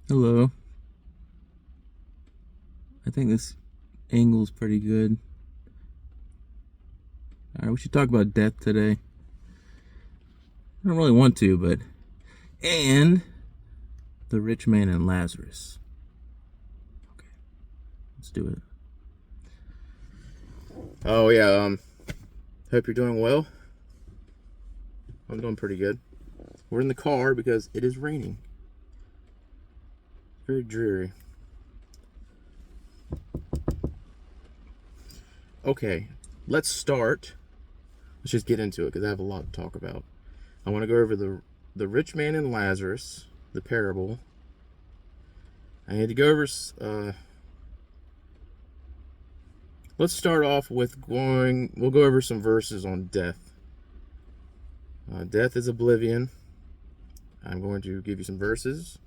Hello. I think this angle's pretty good. Alright, we should talk about death today. I don't really want to, but. And the rich man and Lazarus. Okay, let's do it. Oh, yeah, hope you're doing well. I'm doing pretty good. We're in the car because it is raining. Very dreary. Okay, let's start. Let's just get into it because I have a lot to talk about. I want to go over the rich man and Lazarus, the parable. I need to go over. Let's start off with we'll go over some verses on death. Death is oblivion. I'm going to give you some verses.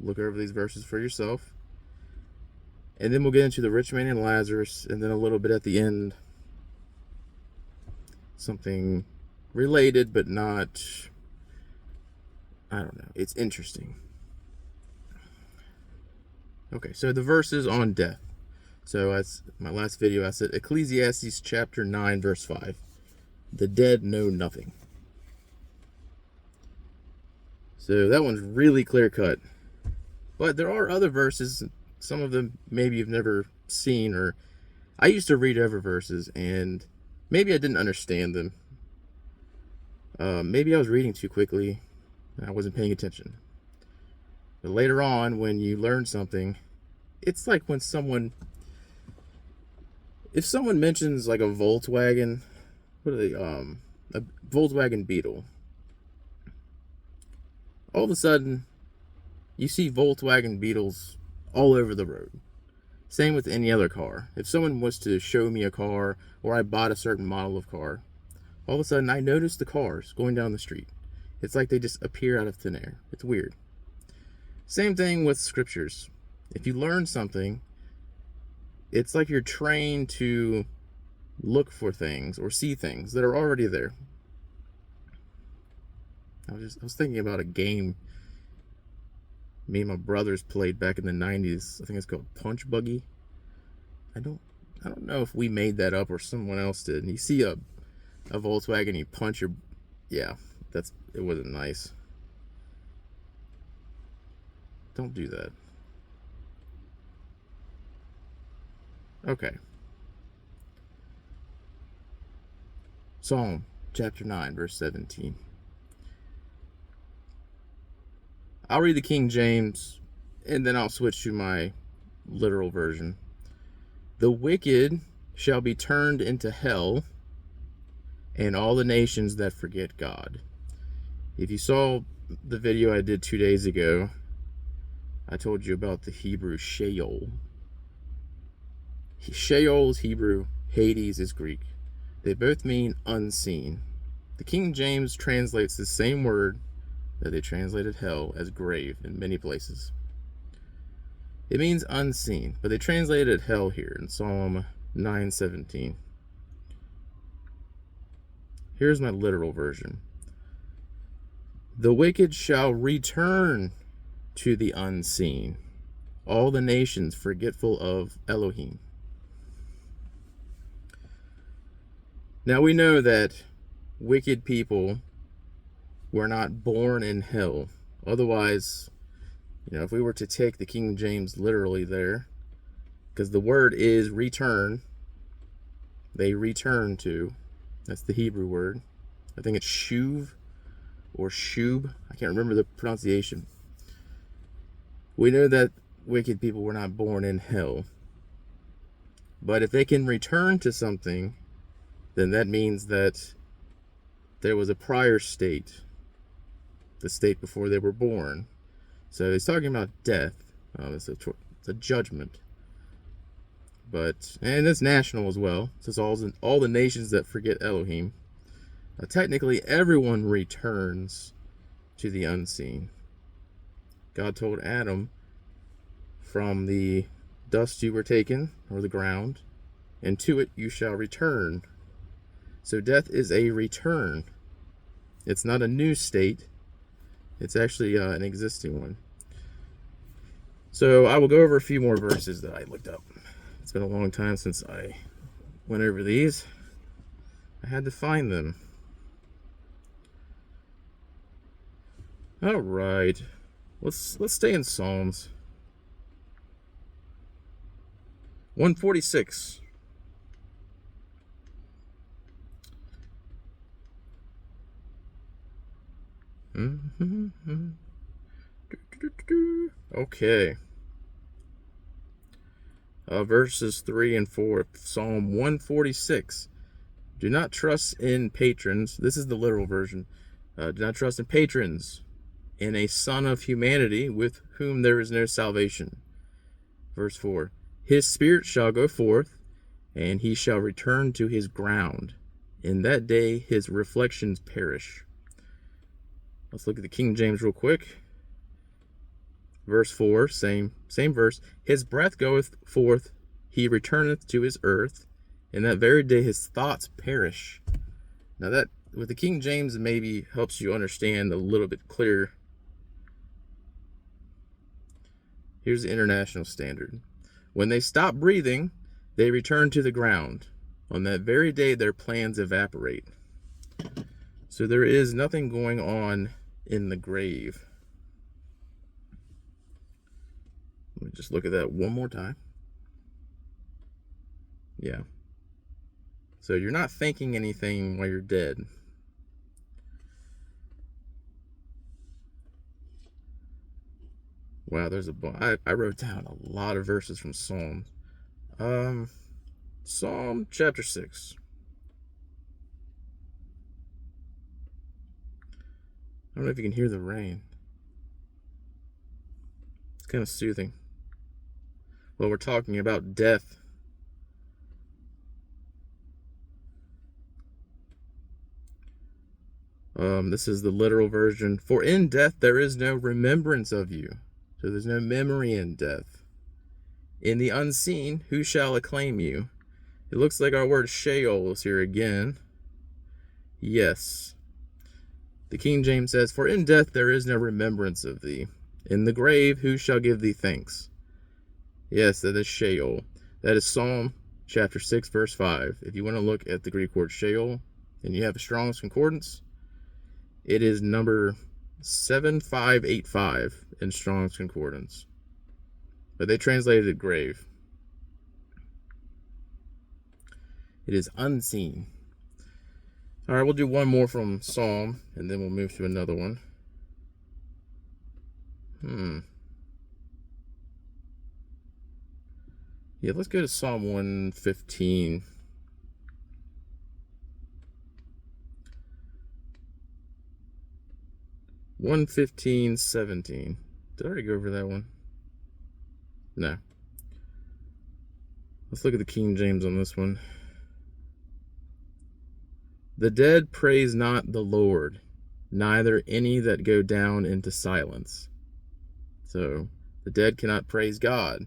Look over these verses for yourself. And then we'll get into the rich man and Lazarus, and then a little bit at the end. Something related, but not, I don't know. It's interesting. Okay, so the verses on death. So as my last video, I said Ecclesiastes chapter 9, verse 5. The dead know nothing. So that one's really clear cut. But there are other verses, some of them maybe you've never seen, or I used to read over verses and maybe I didn't understand them. Maybe I was reading too quickly and I wasn't paying attention. But later on, when you learn something, it's like when if someone mentions like a Volkswagen, what are they, a Volkswagen Beetle, all of a sudden you see Volkswagen Beetles all over the road. Same with any other car. If someone was to show me a car, or I bought a certain model of car, all of a sudden I notice the cars going down the street. It's like they just appear out of thin air. It's weird. Same thing with scriptures. If you learn something, it's like you're trained to look for things or see things that are already there. I was thinking about a game me and my brothers played back in the 90s. I think it's called Punch Buggy. I don't know if we made that up or someone else did. And you see a Volkswagen, you punch your, yeah, it wasn't nice. Don't do that. Okay. Psalm chapter 9, verse 17. I'll read the King James, and then I'll switch to my literal version. The wicked shall be turned into hell, and all the nations that forget God. If you saw the video I did 2 days ago, I told you about the Hebrew Sheol. Sheol is Hebrew, Hades is Greek. They both mean unseen. The King James translates the same word that they translated hell as grave in many places. It means unseen, but they translated hell here in Psalm 9:17. Here's my literal version. The wicked shall return to the unseen, all the nations forgetful of Elohim. Now we know that wicked people were not born in hell. Otherwise, if we were to take the King James literally there, because the word is return, they return to, that's the Hebrew word. I think it's shuv or shub. I can't remember the pronunciation. We know that wicked people were not born in hell. But if they can return to something, then that means that there was a prior state, the state before they were born. So he's talking about death. It's a judgment. And it's national as well. It says all the nations that forget Elohim. Technically, everyone returns to the unseen. God told Adam, from the dust you were taken, or the ground, and to it you shall return. So death is a return. It's not a new state. It's actually an existing one. So I will go over a few more verses that I looked up. It's been a long time since I went over these. I had to find them. All right, let's stay in Psalms 146. Okay. Verses 3 and 4, Psalm 146. Do not trust in patrons. This is the literal version. Do not trust in patrons, in a son of humanity with whom there is no salvation. Verse 4. His spirit shall go forth, and he shall return to his ground. In that day his reflections perish. Let's look at the King James real quick. Verse 4, same verse. His breath goeth forth, he returneth to his earth. In that very day his thoughts perish. Now that, with the King James, maybe helps you understand a little bit clearer. Here's the International Standard. When they stop breathing, they return to the ground. On that very day their plans evaporate. So there is nothing going on in the grave. Let me just look at that one more time. Yeah. So you're not thinking anything while you're dead. Wow, I wrote down a lot of verses from Psalms. Psalm chapter 6. I don't know if you can hear the rain. It's kind of soothing. Well, we're talking about death. This is the literal version. For in death there is no remembrance of you. So there's no memory in death. In the unseen, who shall acclaim you? It looks like our word Sheol is here again. Yes. The King James says, for in death there is no remembrance of thee. In the grave, who shall give thee thanks? Yes, that is Sheol. That is Psalm chapter 6, verse 5. If you want to look at the Greek word Sheol, and you have a Strong's Concordance, it is number 7585 in Strong's Concordance. But they translated it grave. It is unseen. All right, we'll do one more from Psalm, and then we'll move to another one. Yeah, let's go to Psalm 115. (115, 17). Did I already go over that one? No. Let's look at the King James on this one. The dead praise not the Lord, neither any that go down into silence. So the dead cannot praise God.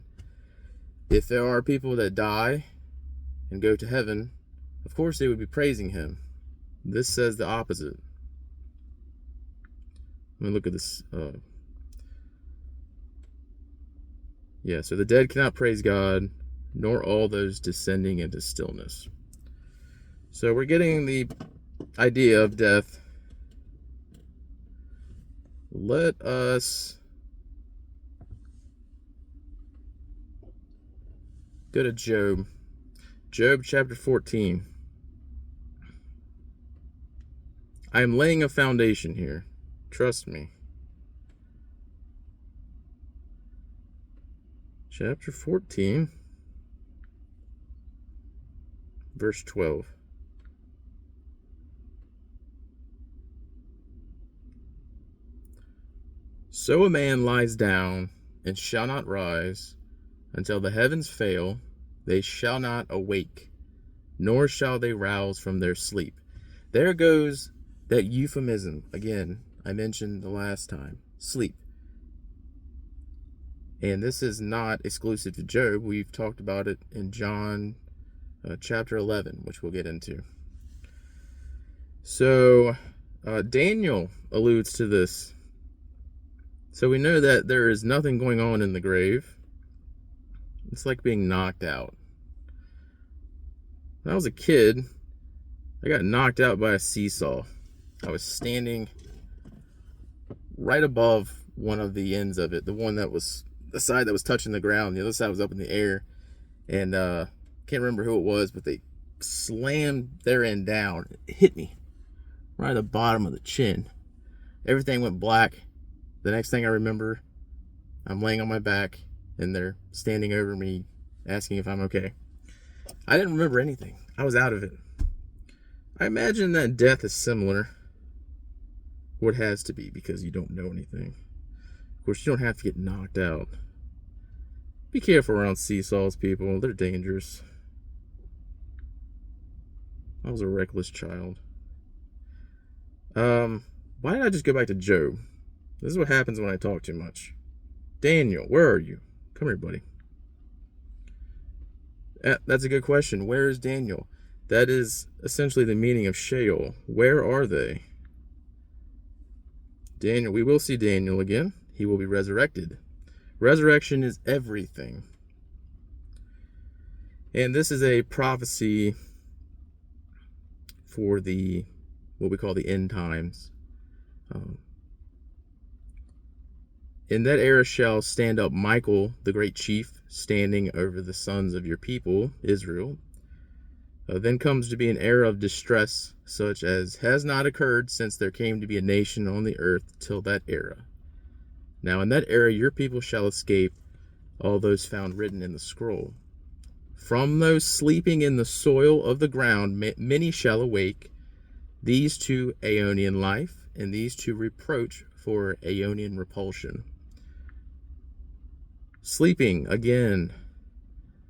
If there are people that die and go to heaven, of course they would be praising him. This says the opposite. Let me look at this. Yeah, so the dead cannot praise God, nor all those descending into stillness. So we're getting the idea of death. Let us go to Job. Job chapter 14. I am laying a foundation here. Trust me. Chapter 14, verse 12. So a man lies down and shall not rise until the heavens fail, they shall not awake, nor shall they rouse from their sleep. There goes that euphemism again I mentioned the last time. Sleep. And this is not exclusive to Job. We've talked about it in John chapter 11, which we'll get into. So Daniel alludes to this. So we know that there is nothing going on in the grave. It's like being knocked out. When I was a kid, I got knocked out by a seesaw. I was standing right above one of the ends of it, the one that was the side that was touching the ground. The other side was up in the air, and can't remember who it was, but they slammed their end down. It hit me right at the bottom of the chin. Everything went black. The next thing I remember, I'm laying on my back, and they're standing over me, asking if I'm okay. I didn't remember anything. I was out of it. I imagine that death is similar. What has to be, because you don't know anything. Of course, you don't have to get knocked out. Be careful around seesaws, people. They're dangerous. I was a reckless child. Why did I just go back to Job? This is what happens when I talk too much. Daniel, where are you? Come here, buddy. That's a good question. Where is Daniel? That is essentially the meaning of Sheol. Where are they? Daniel, we will see Daniel again. He will be resurrected. Resurrection is everything. And this is a prophecy for what we call the end times. In that era shall stand up Michael, the great chief, standing over the sons of your people, Israel. Then comes to be an era of distress, such as has not occurred since there came to be a nation on the earth till that era. Now in that era your people shall escape, all those found written in the scroll. From those sleeping in the soil of the ground many shall awake, these to Aeonian life, and these to reproach for Aeonian repulsion. Sleeping, again.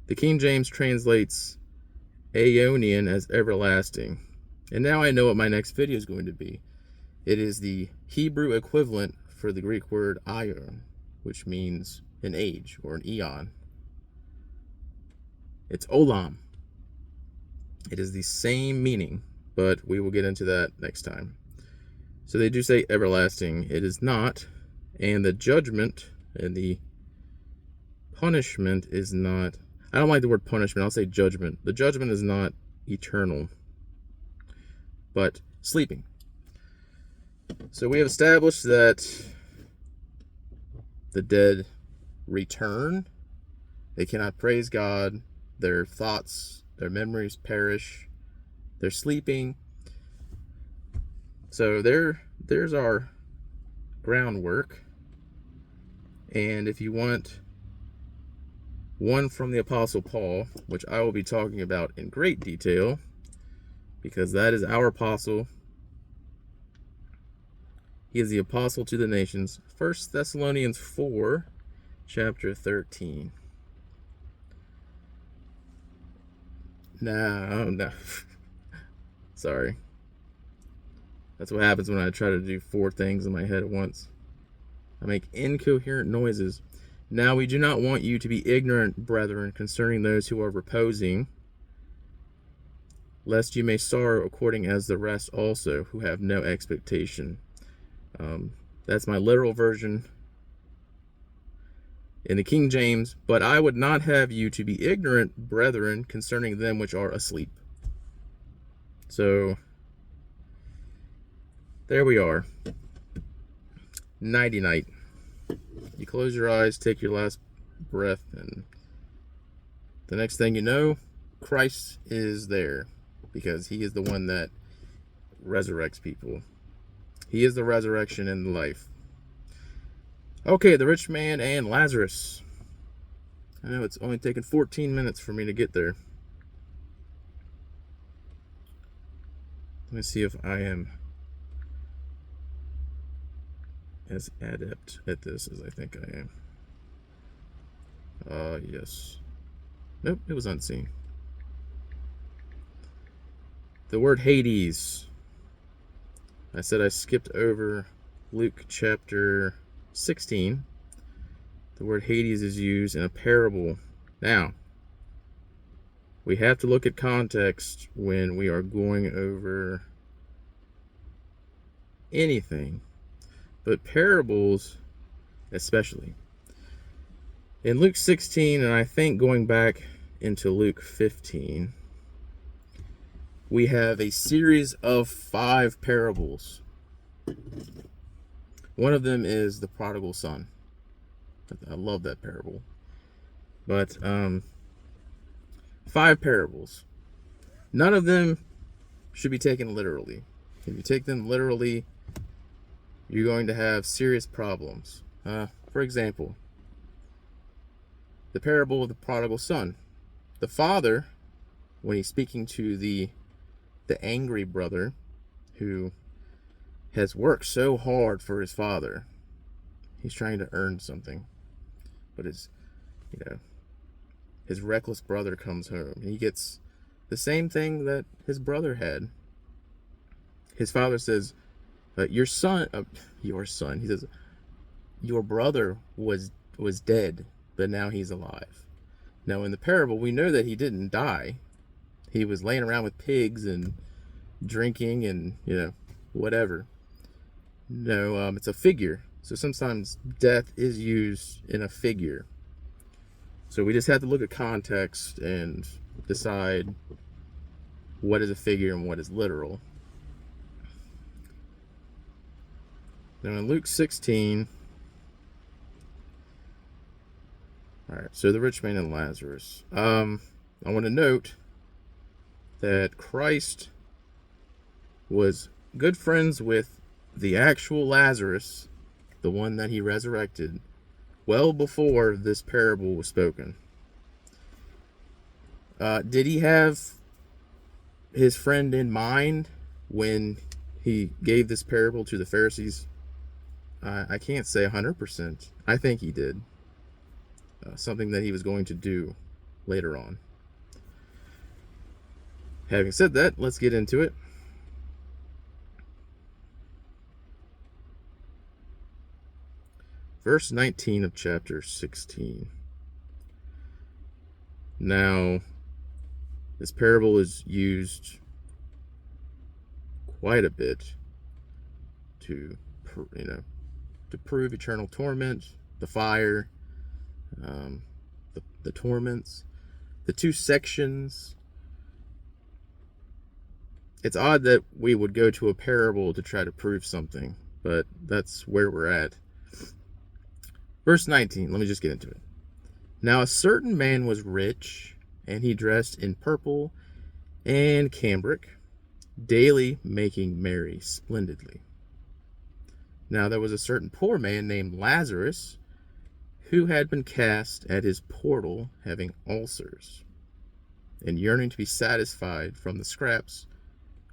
The King James translates Aeonian as everlasting. And now I know what my next video is going to be. It is the Hebrew equivalent for the Greek word aion, which means an age or an eon. It's olam. It is the same meaning, but we will get into that next time. So they do say everlasting. It is not. And the judgment and the punishment is not. I don't like the word punishment. I'll say judgment. The judgment is not eternal, but sleeping. So we have established that the dead return. They cannot praise God. Their thoughts, their memories perish. They're sleeping. So there's our groundwork. And if you want one from the Apostle Paul, which I will be talking about in great detail, because that is our apostle. He is the apostle to the nations. 1 Thessalonians 4, chapter 13. No. Sorry. That's what happens when I try to do 4 things in my head at once. I make incoherent noises. Now we do not want you to be ignorant, brethren, concerning those who are reposing, lest you may sorrow according as the rest also, who have no expectation. That's my literal version in the King James. But I would not have you to be ignorant, brethren, concerning them which are asleep. So there we are. Nighty night. You close your eyes, take your last breath, and the next thing you know, Christ is there, because he is the one that resurrects people. He is the resurrection and the life. Okay, the rich man and Lazarus. I know it's only taken 14 minutes for me to get there. Let me see if I am as adept at this as I think I am. Yes. Nope, it was unseen. The word Hades. I said I skipped over Luke chapter 16. The word Hades is used in a parable. Now, we have to look at context when we are going over anything. But parables especially. In Luke 16, and I think going back into Luke 15, we have a series of 5 parables. One of them is the prodigal son. I love that parable. But 5 parables. None of them should be taken literally. If you take them literally, you're going to have serious problems. For example, the parable of the prodigal son. The father, when he's speaking to the angry brother who has worked so hard for his father, he's trying to earn something, but his reckless brother comes home and he gets the same thing that his brother had. His father says, your son, he says, your brother was dead, but now he's alive. Now in the parable, we know that he didn't die. He was laying around with pigs and drinking and, whatever. No, it's a figure. So sometimes death is used in a figure. So we just have to look at context and decide what is a figure and what is literal. Now in Luke 16, all right, so the rich man and Lazarus. I want to note that Christ was good friends with the actual Lazarus, the one that he resurrected, well before this parable was spoken. Did he have his friend in mind when he gave this parable to the Pharisees? I can't say 100%. I think he did. Something that he was going to do later on. Having said that, let's get into it. Verse 19 of chapter 16. Now, this parable is used quite a bit to prove eternal torment, the fire, the torments, the 2 sections. It's odd that we would go to a parable to try to prove something, but that's where we're at. Verse 19, let me just get into it. Now a certain man was rich, and he dressed in purple and cambric, daily making merry splendidly. Now there was a certain poor man named Lazarus, who had been cast at his portal, having ulcers, and yearning to be satisfied from the scraps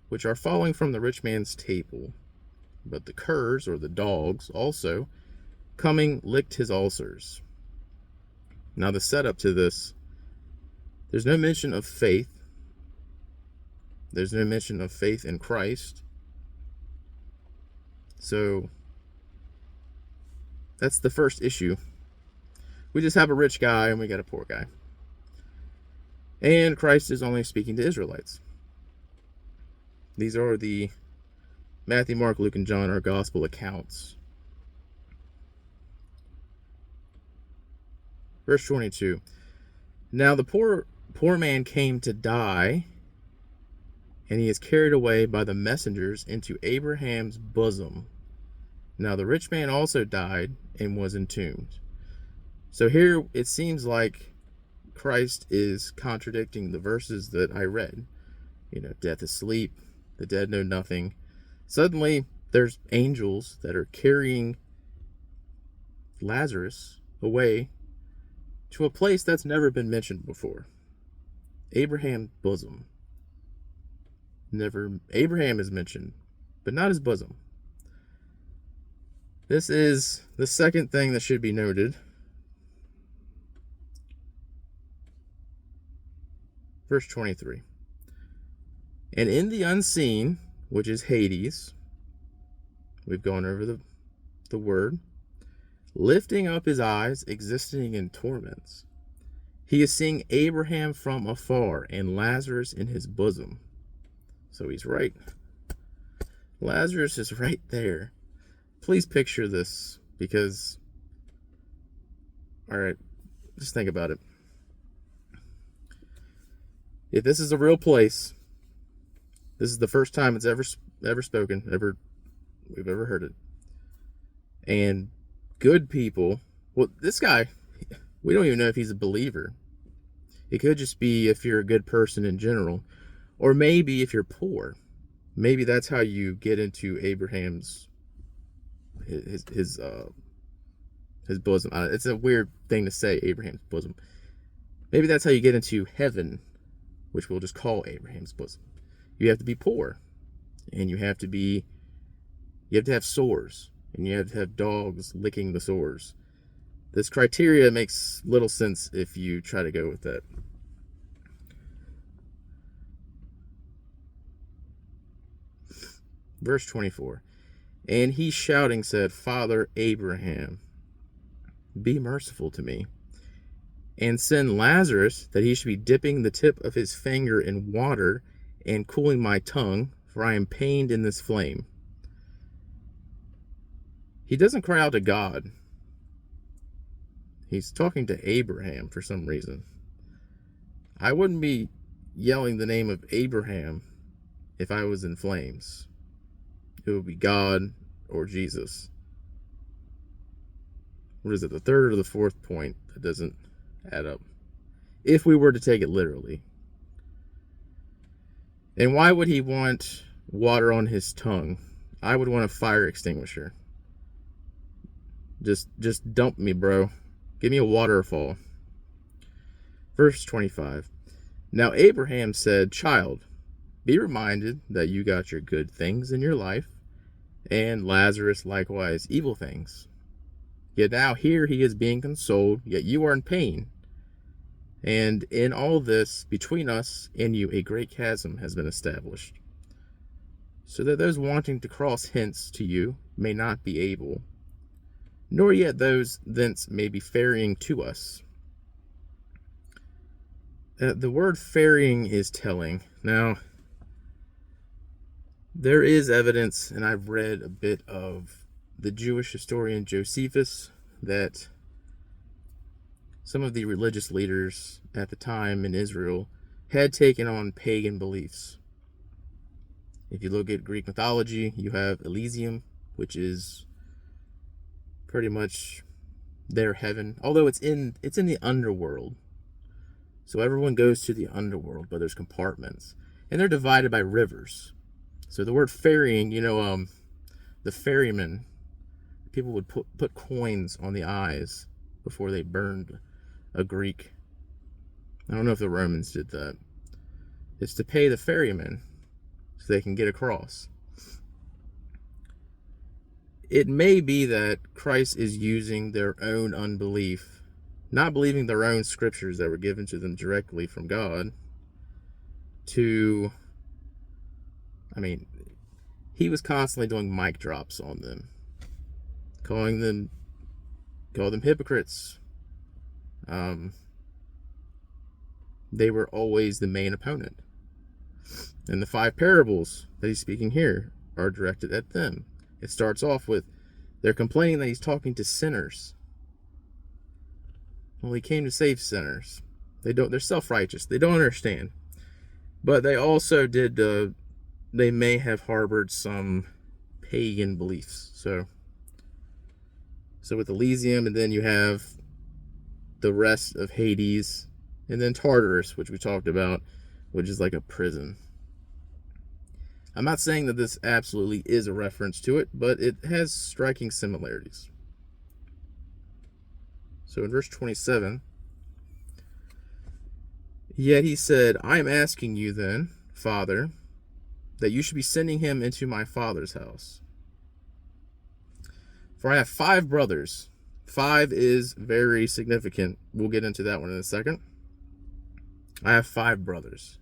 which are falling from the rich man's table. But the curs, or the dogs, also, coming, licked his ulcers. Now the setup to this, there's no mention of faith. There's no mention of faith in Christ. So that's the first issue. We just have a rich guy and we got a poor guy. And Christ is only speaking to Israelites. These are the Matthew, Mark, Luke, and John are gospel accounts. Verse 22. Now the poor man came to die, and he is carried away by the messengers into Abraham's bosom. Now the rich man also died and was entombed. So here it seems like Christ is contradicting the verses that I read. Death is sleep, the dead know nothing. Suddenly there's angels that are carrying Lazarus away to a place that's never been mentioned before. Abraham's bosom. Abraham is mentioned, but not his bosom. This is the second thing that should be noted. Verse 23. And in the unseen, which is Hades, we've gone over the word, lifting up his eyes, existing in torments, he is seeing Abraham from afar and Lazarus in his bosom. So he's right. Lazarus is right there. Please picture this, because All right, just think about it. If this is a real place, this is the first time it's ever spoken, we've ever heard it. And good people, well, this guy, we don't even know if he's a believer. It could just be if you're a good person in general, or maybe if you're poor. Maybe that's how you get into Abraham's his bosom. It's a weird thing to say, Abraham's bosom. Maybe that's how you get into heaven, which we'll just call Abraham's bosom. You have to be poor, and you have to have sores, and you have to have dogs licking the sores. This criteria makes little sense if you try to go with that. Verse 24. And he shouting said, Father Abraham, be merciful to me, and send Lazarus, that he should be dipping the tip of his finger in water and cooling my tongue, for I am pained in this flame. He doesn't cry out to God. He's talking to Abraham for some reason. I wouldn't be yelling the name of Abraham if I was in flames. It would be God or Jesus. What is it, the third or the fourth point that doesn't add up? If we were to take it literally. And why would he want water on his tongue? I would want a fire extinguisher. Just dump me, bro. Give me a waterfall. Verse 25. Now Abraham said, Child, be reminded that you got your good things in your life, and Lazarus likewise evil things. Yet now here he is being consoled, yet you are in pain. And in all this, between us and you, a great chasm has been established, so that those wanting to cross hence to you may not be able, nor yet those thence may be ferrying to us. The word ferrying is telling. Now, there is evidence, and I've read a bit of the Jewish historian Josephus, that some of the religious leaders at the time in Israel had taken on pagan beliefs. If you look at Greek mythology, you have Elysium, which is pretty much their heaven, although it's in the underworld. So everyone goes to the underworld, but there's compartments, and they're divided by rivers. So the word ferrying, the ferryman, people would put coins on the eyes before they burned a Greek. I don't know if the Romans did that. It's to pay the ferryman so they can get across. It may be that Christ is using their own unbelief, not believing their own scriptures that were given to them directly from God, he was constantly doing mic drops on them, call them hypocrites. They were always the main opponent. And the 5 parables that he's speaking here are directed at them. It starts off with, they're complaining that he's talking to sinners. Well, he came to save sinners. They're self-righteous. They don't understand. But they also they may have harbored some pagan beliefs. So with Elysium, and then you have the rest of Hades, and then Tartarus, which we talked about, which is like a prison. I'm not saying that this absolutely is a reference to it, but it has striking similarities. So in verse 27, yet he said, I am asking you then, Father, that you should be sending him into my father's house. For I have 5 brothers. 5 is very significant. We'll get into that one in a second. I have 5 brothers,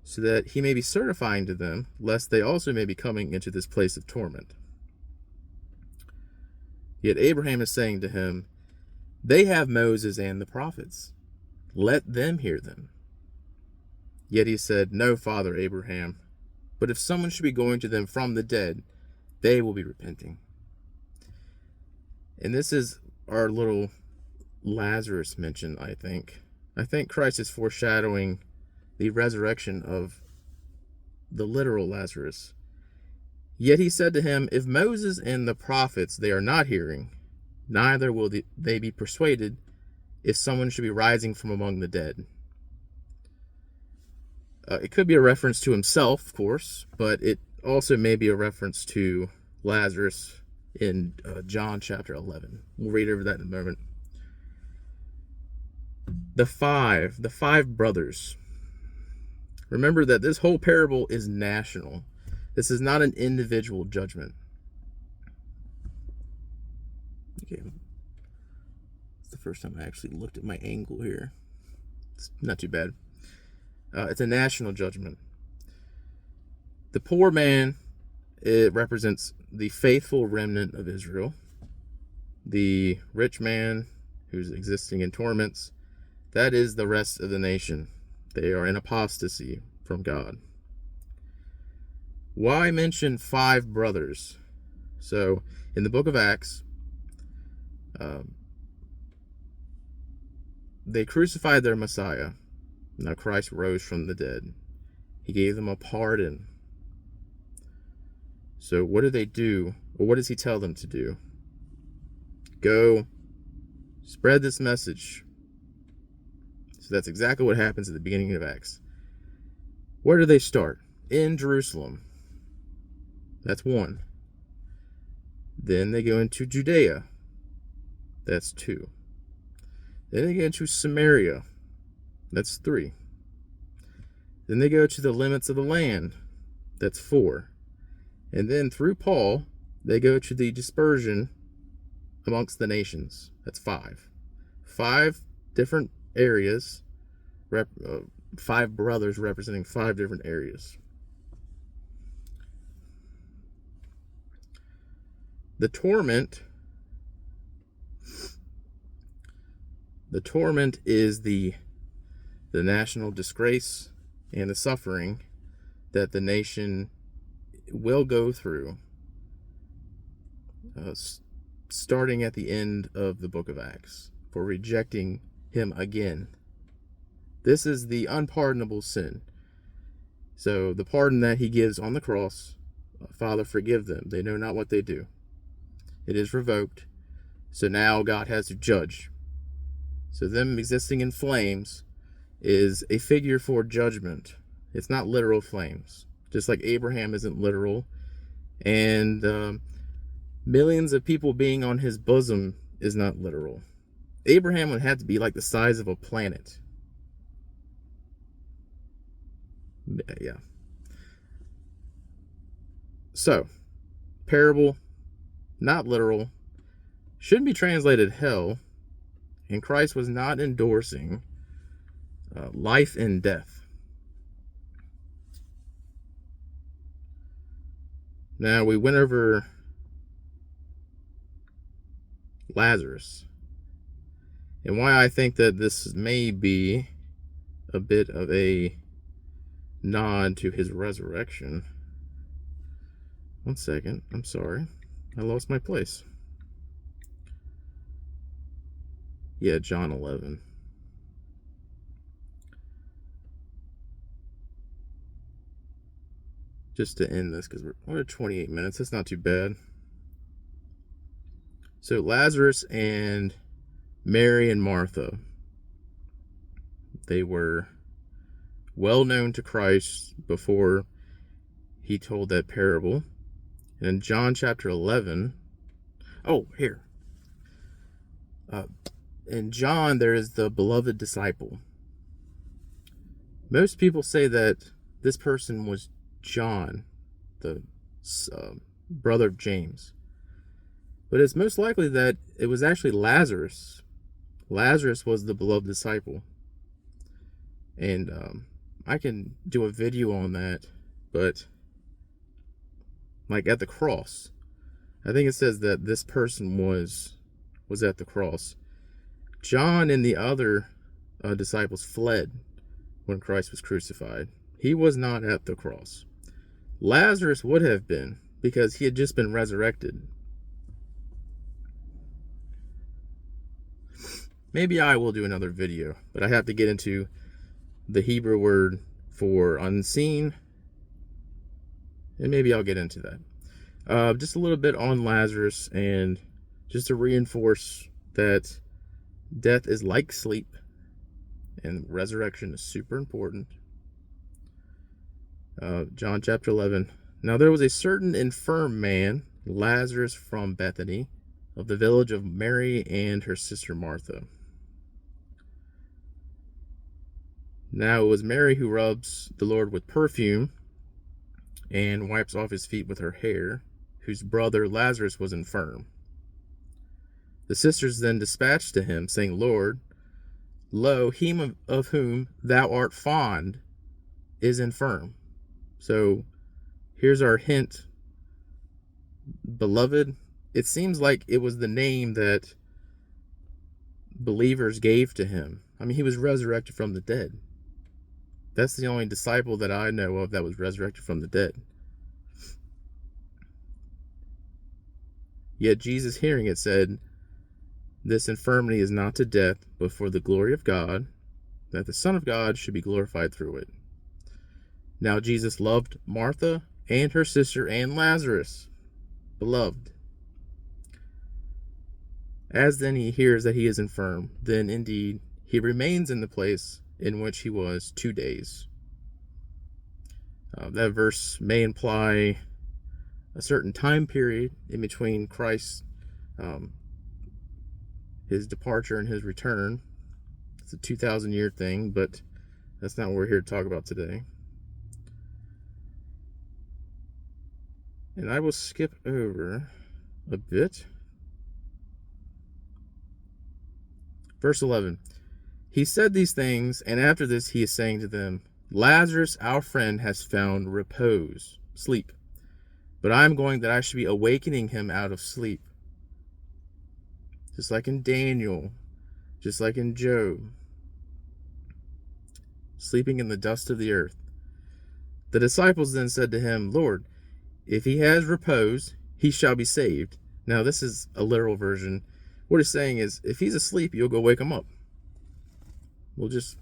so that he may be certifying to them, lest they also may be coming into this place of torment. Yet Abraham is saying to him, they have Moses and the prophets. Let them hear them. Yet he said, no, Father Abraham, but if someone should be going to them from the dead, they will be repenting. And this is our little Lazarus mentioned, I think. I think Christ is foreshadowing the resurrection of the literal Lazarus. Yet he said to him, if Moses and the prophets they are not hearing, neither will they be persuaded if someone should be rising from among the dead. It could be a reference to himself, of course, but it also may be a reference to Lazarus in John chapter 11. We'll read over that in a moment. The five brothers. Remember that this whole parable is national. This is not an individual judgment. Okay. It's the first time I actually looked at my angle here. It's not too bad. It's a national judgment. The poor man, it represents the faithful remnant of Israel. The rich man who's existing in torments, that is the rest of the nation. They are in apostasy from God. Why mention 5 brothers? So, in the book of Acts, they crucified their Messiah. Now Christ rose from the dead. He gave them a pardon. So what do they do? Or what does he tell them to do? Go spread this message. So that's exactly what happens at the beginning of Acts. Where do they start? In Jerusalem. That's 1. Then they go into Judea. That's 2. Then they go into Samaria. That's 3. Then they go to the limits of the land. That's 4. And then through Paul, they go to the dispersion amongst the nations. That's 5. 5 different areas, 5 brothers representing 5 different areas. The torment is the national disgrace and the suffering that the nation will go through, starting at the end of the book of Acts, for rejecting him again. This is the unpardonable sin. So the pardon that he gives on the cross, Father, forgive them. They know not what they do. It is revoked. So now God has to judge. So them existing in flames is a figure for judgment. It's not literal flames. Just like Abraham isn't literal. And millions of people being on his bosom is not literal. Abraham would have to be like the size of a planet. Yeah. So, parable, not literal, shouldn't be translated hell, and Christ was not endorsing life and death. Now, we went over Lazarus, and why I think that this may be a bit of a nod to his resurrection. One second, I'm sorry. I lost my place. Yeah, John 11. Just to end this, because we're at 28 minutes. That's not too bad. So Lazarus and Mary and Martha, they were well known to Christ before he told that parable. And in John chapter 11, in John, there is the beloved disciple. Most people say that this person was John, the brother of James. But it's most likely that it was actually Lazarus. Lazarus was the beloved disciple. And I can do a video on that, but like at the cross, I think it says that this person was at the cross. John and the other disciples fled when Christ was crucified. He was not at the cross. Lazarus would have been, because he had just been resurrected. Maybe I will do another video, but I have to get into the Hebrew word for unseen, and maybe I'll get into that. Just a little bit on Lazarus, and just to reinforce that death is like sleep, and resurrection is super important. John chapter 11. Now there was a certain infirm man, Lazarus from Bethany, of the village of Mary and her sister Martha. Now it was Mary who rubs the Lord with perfume and wipes off his feet with her hair, whose brother Lazarus was infirm. The sisters then dispatched to him, saying, Lord, lo, he of whom thou art fond is infirm. So here's our hint. Beloved, it seems like it was the name that believers gave to him. I mean, he was resurrected from the dead. That's the only disciple that I know of that was resurrected from the dead. Yet Jesus, hearing it, said, this infirmity is not to death, but for the glory of God, that the Son of God should be glorified through it. Now Jesus loved Martha and her sister and Lazarus. Beloved. As then he hears that he is infirm, then indeed he remains in the place in which he was 2 days. That verse may imply a certain time period in between Christ, his departure and his return. It's a 2,000-year thing, but that's not what we're here to talk about today. And I will skip over a bit. Verse 11. He said these things, and after this he is saying to them, Lazarus, our friend, has found repose, sleep. But I am going that I should be awakening him out of sleep. Just like in Daniel, just like in Job, sleeping in the dust of the earth. The disciples then said to him, Lord, if he has repose, he shall be saved. Now this is a literal version. What he's saying is, if he's asleep, you'll go wake him up. We'll just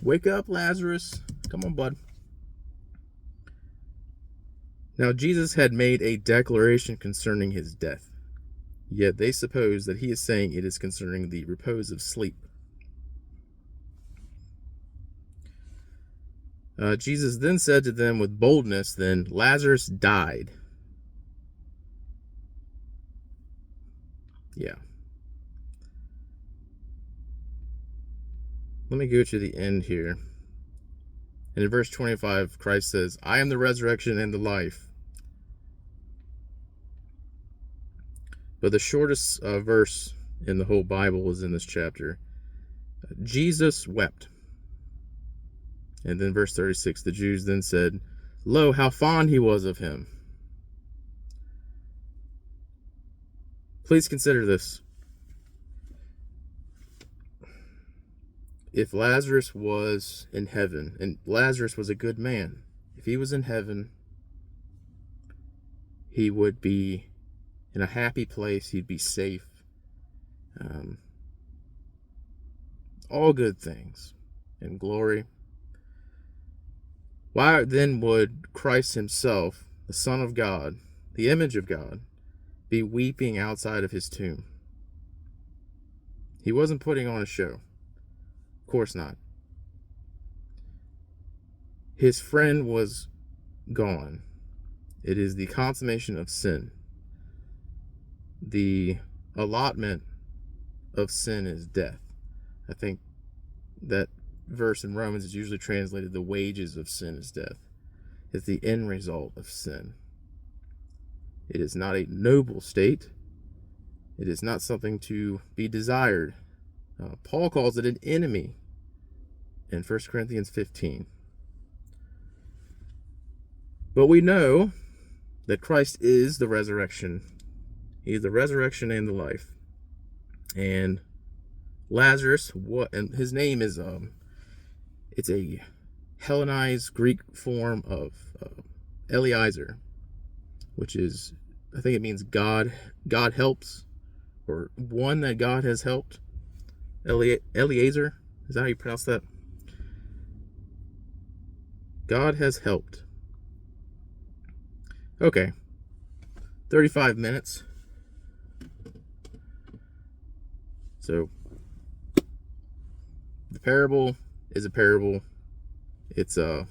wake up, Lazarus. Come on, bud. Now Jesus had made a declaration concerning his death. Yet they suppose that he is saying it is concerning the repose of sleep. Jesus then said to them with boldness, then, Lazarus died. Yeah. Let me go to the end here. And in verse 25, Christ says, I am the resurrection and the life. But the shortest verse in the whole Bible is in this chapter. Jesus wept. And then verse 36, the Jews then said, Lo, how fond he was of him. Please consider this. If Lazarus was in heaven, and Lazarus was a good man, if he was in heaven, he would be in a happy place, he'd be safe. All good things and glory. Why then would Christ himself, the Son of God, the image of God, be weeping outside of his tomb? He wasn't putting on a show. Of course not. His friend was gone. It is the consummation of sin. The allotment of sin is death. I think that verse in Romans is usually translated, the wages of sin is death. It's the end result of sin. It is not a noble state. It is not something to be desired. Paul calls it an enemy in 1 Corinthians 15. But we know that Christ is the resurrection. He is the resurrection and the life. And Lazarus, and his name is it's a Hellenized Greek form of Eliezer, which is, I think it means God helps, or one that God has helped. Eliezer, is that how you pronounce that? God has helped. Okay, 35 minutes. So the parable is a parable. It's a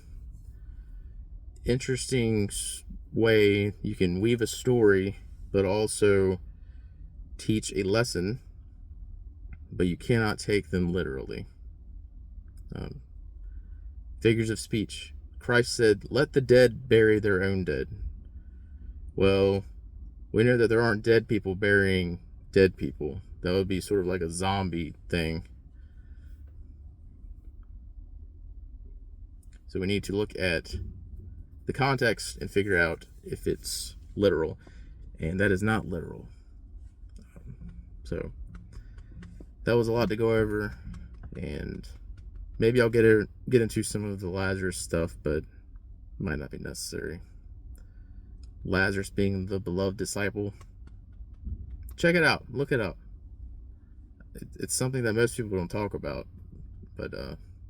interesting way you can weave a story, but also teach a lesson, but you cannot take them literally. Figures of speech. Christ said, "Let the dead bury their own dead." Well, we know that there aren't dead people burying dead people. That would be sort of like a zombie thing. So we need to look at the context and figure out if it's literal. And that is not literal. So that was a lot to go over. And maybe I'll get into some of the Lazarus stuff, but it might not be necessary. Lazarus being the beloved disciple. Check it out. Look it up. It's something that most people don't talk about, but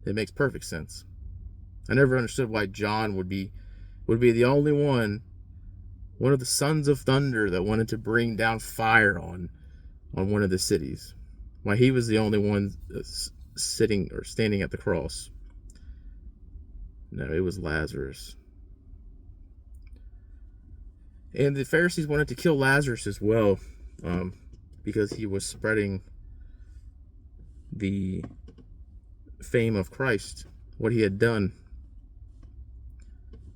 it makes perfect sense. I never understood why John would be the only one of the sons of thunder that wanted to bring down fire on one of the cities. Why he was the only one sitting or standing at the cross. No, it was Lazarus. And the Pharisees wanted to kill Lazarus as well, because he was spreading the fame of Christ, what he had done.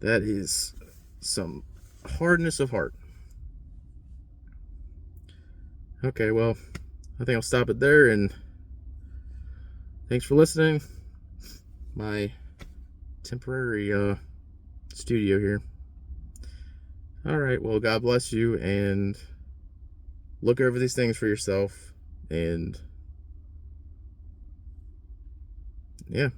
That is some hardness of heart. Okay, well, I think I'll stop it there, and thanks for listening. My temporary studio here. Alright, well, God bless you, and look over these things for yourself, and yeah.